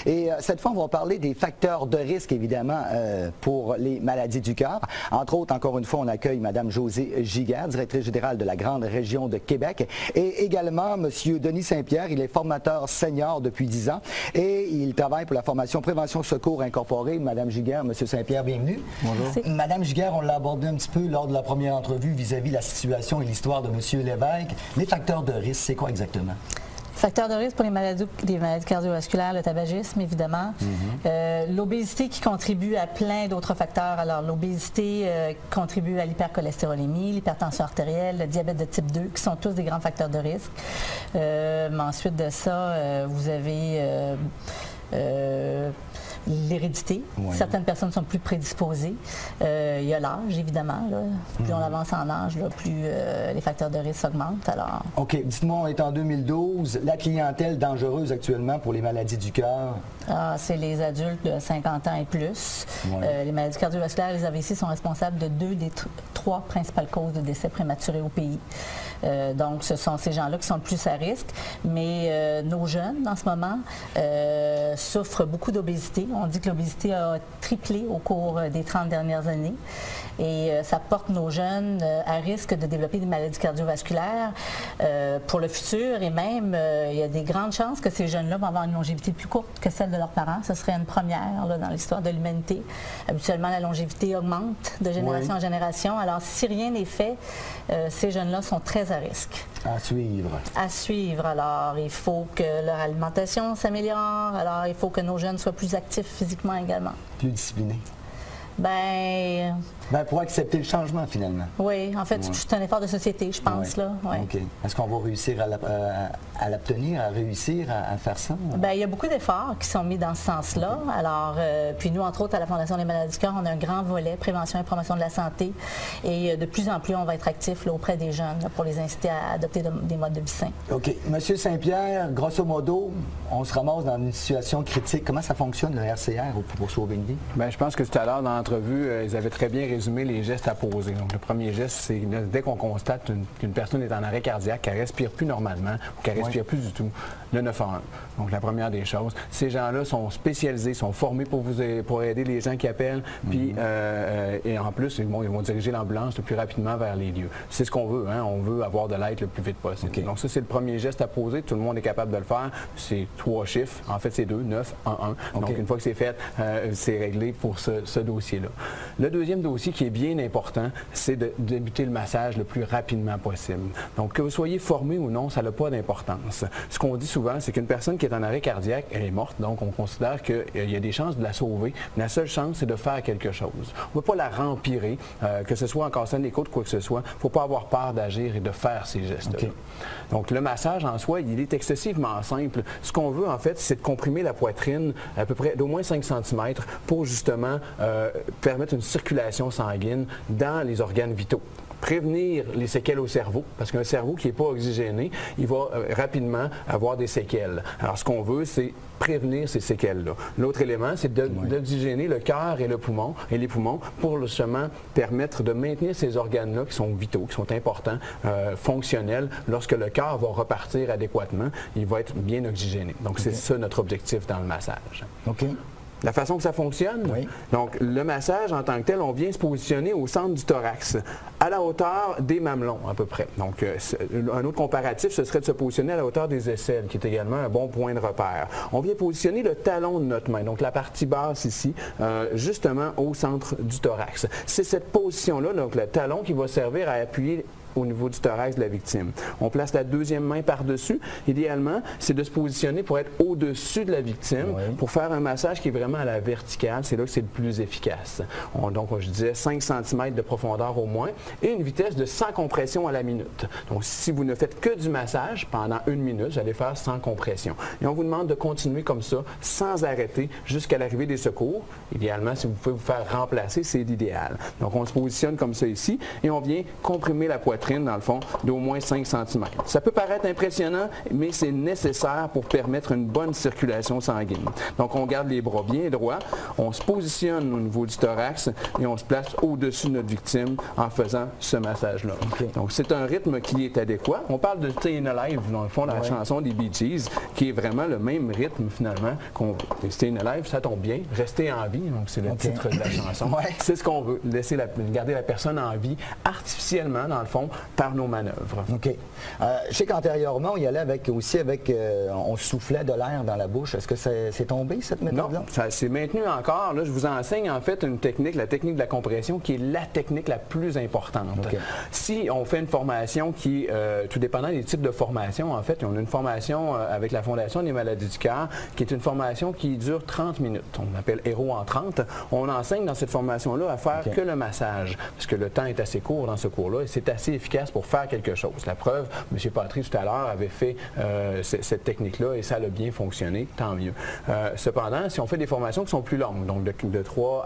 Et cette fois, on va parler des facteurs de risque, évidemment, pour les maladies du cœur. Entre autres, encore une fois, on accueille Mme Josée Giguère, directrice générale de la Grande Région de Québec, et également M. Denis Saint-Pierre. Il est formateur senior depuis 10 ans et il travaille pour la formation Prévention Secours Incorporée. Mme Giguère, M. Saint-Pierre, bienvenue. Bonjour. Mme Giguère, on l'a abordé un petit peu lors de la première entrevue vis-à-vis de la situation et l'histoire de M. Lévesque. Les facteurs de risque, c'est quoi exactement? Facteurs de risque pour les maladies cardiovasculaires, le tabagisme, évidemment. L'obésité qui contribue à plein d'autres facteurs. Alors, l'obésité contribue à l'hypercholestérolémie, l'hypertension artérielle, le diabète de type 2, qui sont tous des grands facteurs de risque. Mais ensuite de ça, vous avez l'hérédité. Oui. Certaines personnes sont plus prédisposées. Il y a l'âge, évidemment. Là. Plus on avance en âge, là, plus les facteurs de risque augmentent. Alors... OK. Dites-moi, on est en 2012. La clientèle dangereuse actuellement pour les maladies du cœur? C'est les adultes de 50 ans et plus. Oui. Les maladies cardiovasculaires, les AVC sont responsables de 2 des 3 principales causes de décès prématurés au pays. Donc, ce sont ces gens-là qui sont le plus à risque. Mais nos jeunes, en ce moment, souffrent beaucoup d'obésité. On dit que l'obésité a triplé au cours des 30 dernières années. Et ça porte nos jeunes à risque de développer des maladies cardiovasculaires pour le futur. Et même, il y a des grandes chances que ces jeunes-là vont avoir une longévité plus courte que celle de leurs parents. Ce serait une première là, dans l'histoire de l'humanité. Habituellement, la longévité augmente de génération en génération. Alors, si rien n'est fait, ces jeunes-là sont très à risque. À suivre. À suivre. Alors, il faut que leur alimentation s'améliore. Alors, il faut que nos jeunes soient plus actifs physiquement également. Plus disciplinés. Pour accepter le changement, finalement. Oui, en fait, c'est un effort de société, je pense. Là. Ouais. OK. Est-ce qu'on va réussir à l'obtenir, à réussir à faire ça? Il y a beaucoup d'efforts qui sont mis dans ce sens-là. Okay. Alors, puis nous, entre autres, à la Fondation des maladies du cœur, on a un grand volet prévention et promotion de la santé. Et de plus en plus, on va être actifs là, auprès des jeunes là, pour les inciter à adopter des modes de vie sains. OK. Monsieur Saint-Pierre, grosso modo, on se ramasse dans une situation critique. Comment ça fonctionne, le RCR, pour sauver une vie? Je pense que tout à l'heure, dans l'entrevue, ils avaient très bien résumé les gestes à poser. Donc, le premier geste, c'est dès qu'on constate qu'une personne est en arrêt cardiaque, qu'elle ne respire plus normalement ou qu'elle ne respire plus du tout, le 911. Donc, la première des choses. Ces gens-là sont spécialisés, sont formés pour aider les gens qui appellent, puis, et en plus, ils vont diriger l'ambulance le plus rapidement vers les lieux. C'est ce qu'on veut, hein? On veut avoir de l'aide le plus vite possible. Okay. Donc, ça, c'est le premier geste à poser. Tout le monde est capable de le faire. C'est 3 chiffres. En fait, c'est 2, 9, 1, 1. Okay. Donc, une fois que c'est fait, c'est réglé pour ce dossier-là. Le deuxième dossier qui est bien important, c'est de débuter le massage le plus rapidement possible. Donc, que vous soyez formé ou non, ça n'a pas d'importance. Ce qu'on dit souvent, c'est qu'une personne qui est en arrêt cardiaque, elle est morte, donc on considère qu'il y a des chances de la sauver. La seule chance, c'est de faire quelque chose. On ne peut pas la rempirer, que ce soit en cassant les côtes ou quoi que ce soit. Il ne faut pas avoir peur d'agir et de faire ces gestes-là. Okay. Donc, le massage en soi, il est excessivement simple. Ce qu'on veut, en fait, c'est de comprimer la poitrine à peu près d'au moins 5 cm pour justement permettre une circulation sanguine dans les organes vitaux. Prévenir les séquelles au cerveau, parce qu'un cerveau qui n'est pas oxygéné, il va rapidement avoir des séquelles. Alors, ce qu'on veut, c'est prévenir ces séquelles-là. L'autre élément, c'est d'oxygéner le cœur et les poumons pour justement permettre de maintenir ces organes-là qui sont vitaux, qui sont importants, fonctionnels. Lorsque le cœur va repartir adéquatement, il va être bien oxygéné. Donc, c'est ça notre objectif dans le massage. OK. La façon que ça fonctionne, donc le massage en tant que tel, on vient se positionner au centre du thorax, à la hauteur des mamelons à peu près. Donc un autre comparatif, ce serait de se positionner à la hauteur des aisselles, qui est également un bon point de repère. On vient positionner le talon de notre main, donc la partie basse ici, justement au centre du thorax. C'est cette position-là, donc le talon, qui va servir à appuyer au niveau du thorax de la victime. On place la deuxième main par-dessus. Idéalement, c'est de se positionner pour être au-dessus de la victime, pour faire un massage qui est vraiment à la verticale. C'est là que c'est le plus efficace. Donc, je disais 5 cm de profondeur au moins et une vitesse de 100 compressions à la minute. Donc, si vous ne faites que du massage pendant 1 minute, vous allez faire 100 compressions. Et on vous demande de continuer comme ça, sans arrêter, jusqu'à l'arrivée des secours. Idéalement, si vous pouvez vous faire remplacer, c'est l'idéal. Donc, on se positionne comme ça ici et on vient comprimer la poitrine dans le fond, d'au moins 5 cm. Ça peut paraître impressionnant, mais c'est nécessaire pour permettre une bonne circulation sanguine. Donc, on garde les bras bien droits, on se positionne au niveau du thorax et on se place au-dessus de notre victime en faisant faisant ce massage-là. Donc, c'est un rythme qui est adéquat. On parle de Stayin' Alive, dans le fond, dans la chanson des Bee Gees, qui est vraiment le même rythme, finalement, qu'on veut. Stayin' Alive, ça tombe bien. Rester en vie, donc c'est le titre de la chanson. C'est ce qu'on veut, laisser garder la personne en vie artificiellement, dans le fond, par nos manœuvres. OK. Je sais qu'antérieurement, on y allait aussi avec on soufflait de l'air dans la bouche. Est-ce que c'est tombé, cette méthode-là? Non, ça s'est maintenu encore. Là, je vous enseigne, en fait, une technique, la technique de la compression, qui est la technique la plus importante. Si on fait une formation qui, tout dépendant des types de formation, en fait, on a une formation avec la Fondation des maladies du cœur, qui est une formation qui dure 30 minutes. On appelle Héros en 30. On enseigne dans cette formation-là à faire que le massage, parce que le temps est assez court dans ce cours-là, et c'est assez efficace pour faire quelque chose. La preuve, M. Patry, tout à l'heure, avait fait cette technique-là, et ça a bien fonctionné, tant mieux. Cependant, si on fait des formations qui sont plus longues, donc de 3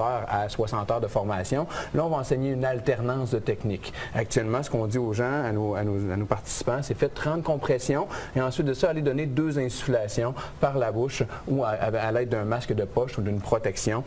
heures à 60 heures de formation, là, on va enseigner une alternance de techniques. Actuellement, ce qu'on dit aux gens, à nos participants, c'est faites 30 compressions, et ensuite de ça, allez donner 2 insufflations par la bouche ou à l'aide d'un masque de poche ou d'une protection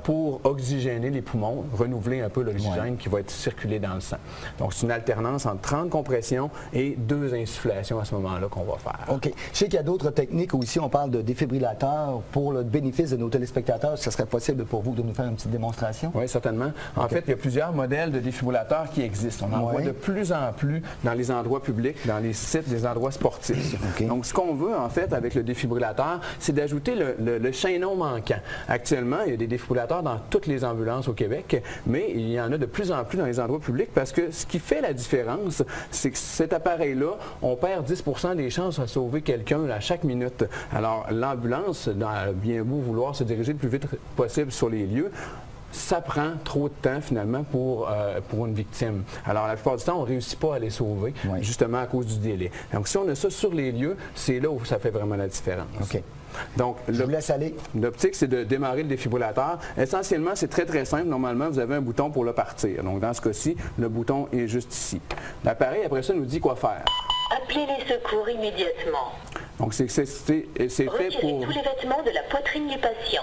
pour oxygéner les poumons, renouveler un peu l'oxygène qui va être circulé dans le sang. Donc, c'est une alternance entre 30 compressions et 2 insufflations à ce moment-là qu'on va faire. OK. Je sais qu'il y a d'autres techniques aussi. On parle de défibrillateurs. Pour le bénéfice de nos téléspectateurs, ce serait possible pour vous de nous faire une petite démonstration? Oui, certainement. En fait, il y a plusieurs modèles de défibrillateurs qui existent. On en voit de plus en plus dans les endroits publics, dans les sites, des endroits sportifs. Donc, ce qu'on veut, en fait, avec le défibrillateur, c'est d'ajouter le chaînon manquant. Actuellement, il y a des défibrillateurs dans toutes les ambulances au Québec, mais il y en a de plus en plus dans les endroits publics parce que ce qui fait la différence, c'est que cet appareil-là, on perd 10% des chances à sauver quelqu'un à chaque minute. Alors, l'ambulance, dans bien beau vouloir se diriger le plus vite possible sur les lieux, ça prend trop de temps, finalement, pour une victime. Alors, la plupart du temps, on ne réussit pas à les sauver, justement à cause du délai. Donc, si on a ça sur les lieux, c'est là où ça fait vraiment la différence. Donc, je vous laisse aller. L'optique, c'est de démarrer le défibrillateur. Essentiellement, c'est très, très simple. Normalement, vous avez un bouton pour le partir. Donc, dans ce cas-ci, le bouton est juste ici. L'appareil, après ça, nous dit quoi faire. Appelez les secours immédiatement. Donc, c'est fait pour tous les vêtements de la poitrine du patient.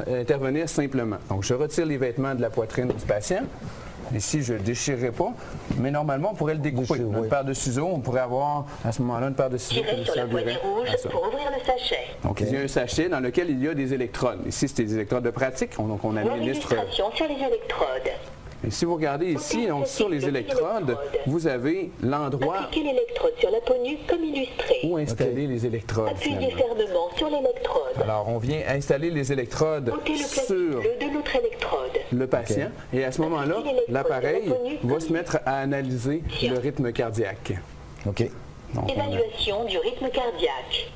Intervenir simplement. Donc, je retire les vêtements de la poitrine du patient. Ici, je ne déchirerai pas, mais normalement, on pourrait le découper. Une paire de ciseaux, on pourrait avoir à ce moment-là une paire de ciseaux qui nous servirait à ça. Pour ouvrir le sachet. Donc, il y a un sachet dans lequel il y a des électrodes. Ici, c'est des électrodes de pratique. Donc, on administre... Illustration sur les électrodes. Et si vous regardez ici, donc, sur les électrodes, vous avez l'endroit Appliquez l'électrode sur la peau nue comme illustré. Où installer les électrodes. Appuyez fermement sur l'électrode. Alors, on vient installer les électrodes sur de l'autre électrode. Le patient. Et à ce moment-là, l'appareil va se mettre à analyser le rythme cardiaque. OK. Donc, évaluation du rythme cardiaque.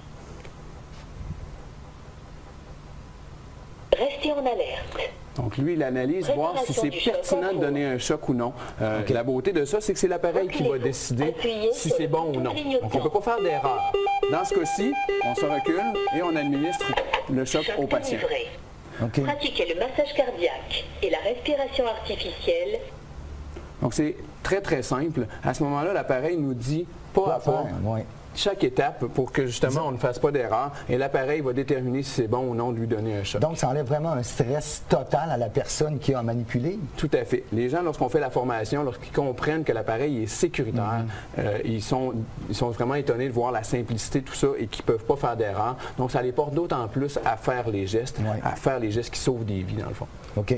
Restez en alerte. Donc, lui, il analyse, voir si c'est pertinent de donner un choc ou non. La beauté de ça, c'est que c'est l'appareil qui va décider si c'est bon ou non. Donc, on ne peut pas faire d'erreur. Dans ce cas-ci, on se recule et on administre le choc au patient. Pratiquez le massage cardiaque et la respiration artificielle. Donc, c'est très, très simple. À ce moment-là, l'appareil nous dit pas à pas chaque étape pour que justement on ne fasse pas d'erreur et l'appareil va déterminer si c'est bon ou non de lui donner un choc. Donc ça enlève vraiment un stress total à la personne qui a manipulé? Tout à fait. Les gens, lorsqu'on fait la formation, lorsqu'ils comprennent que l'appareil est sécuritaire, ils sont vraiment étonnés de voir la simplicité de tout ça et qu'ils ne peuvent pas faire d'erreur. Donc ça les porte d'autant plus à faire les gestes, à faire les gestes qui sauvent des vies dans le fond. OK.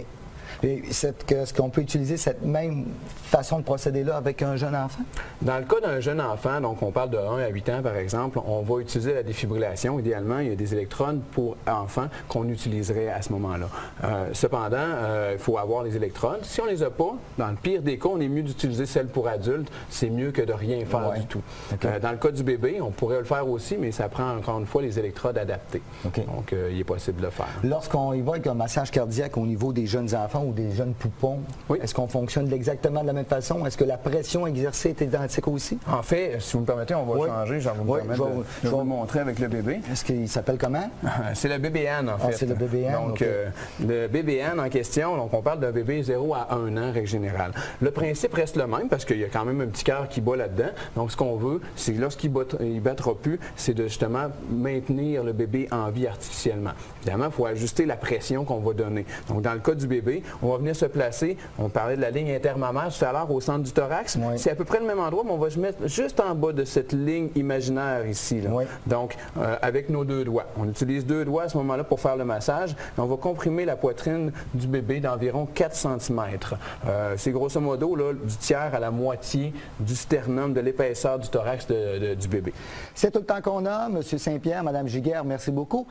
Est-ce qu'on peut utiliser cette même façon de procéder-là avec un jeune enfant? Dans le cas d'un jeune enfant, donc on parle de 1 à 8 ans par exemple, on va utiliser la défibrillation. Idéalement, il y a des électrodes pour enfants qu'on utiliserait à ce moment-là. Cependant, il faut avoir les électrodes. Si on ne les a pas, dans le pire des cas, on est mieux d'utiliser celles pour adultes. C'est mieux que de rien faire du tout. Dans le cas du bébé, on pourrait le faire aussi, mais ça prend encore une fois les électrodes adaptées. Donc, il est possible de le faire. Lorsqu'on y va avec un massage cardiaque au niveau des jeunes enfants ou des jeunes poupons, est-ce qu'on fonctionne exactement de la même façon? Est-ce que la pression exercée est identique aussi? En fait, si vous me permettez, on va changer. Je vais vous permettre de vous le montrer avec le bébé. Est-ce qu'il s'appelle comment? C'est le bébé Anne, en fait. C'est le bébé Anne. Donc, le bébé Anne en question, donc on parle d'un bébé 0 à 1 an, règle générale. Le principe reste le même parce qu'il y a quand même un petit cœur qui bat là-dedans. Donc, ce qu'on veut, c'est que lorsqu'il ne battra plus, c'est de justement maintenir le bébé en vie artificiellement. Évidemment, il faut ajuster la pression qu'on va donner. Donc, dans le cas du bébé, On va venir se placer, on parlait de la ligne intermammaire tout à l'heure au centre du thorax. Oui. C'est à peu près le même endroit, mais on va se mettre juste en bas de cette ligne imaginaire ici. Là. Oui. Donc, avec nos 2 doigts. On utilise 2 doigts à ce moment-là pour faire le massage. Et on va comprimer la poitrine du bébé d'environ 4 cm. C'est grosso modo là, du tiers à la moitié du sternum, de l'épaisseur du thorax du bébé. C'est tout le temps qu'on a. M. Saint-Pierre, Mme Giguère, merci beaucoup.